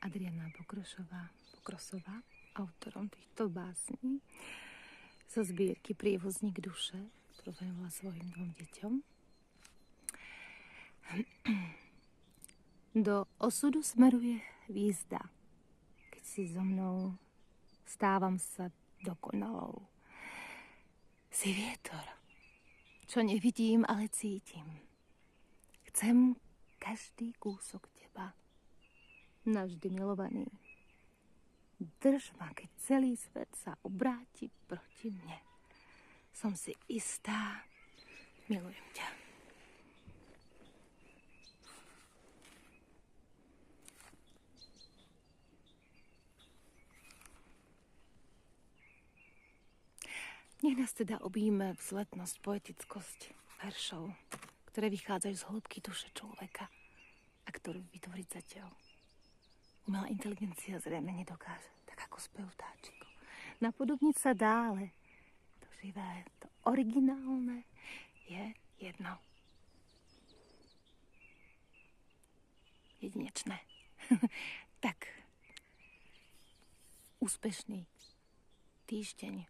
Adriana Pokrosová, autorom týchto básní zo zbierky Prievozník duše, ktorú venovala svojim 2 deťom. Do osudu smeruje výzda, keď si so mnou stávam sa dokonalou. Si vietor, čo nevidím, ale cítim. Chcem každý kúsok teba, navždy milovaný. Drž ma, keď celý svet sa obráti proti mne. Som si istá, milujem ťa. Nech nás teda obíme vzletnosť, poetickosť veršov, ktoré vychádzajú z hĺbky duše človeka a ktorú vytvoriť zatiaľ umelá inteligencia zrejme nedokáže, tak ako spev vtáčikov. Napodobniť sa dá, ale to živé, to originálne je jedno. Jedinečné. Tak, úspešný týždeň,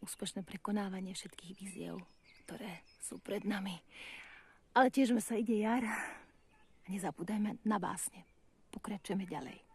úspešné prekonávanie všetkých víziev, ktoré sú pred nami. Ale tiež sa ide jar a nezabúdajme na básne. Pokračujeme ďalej.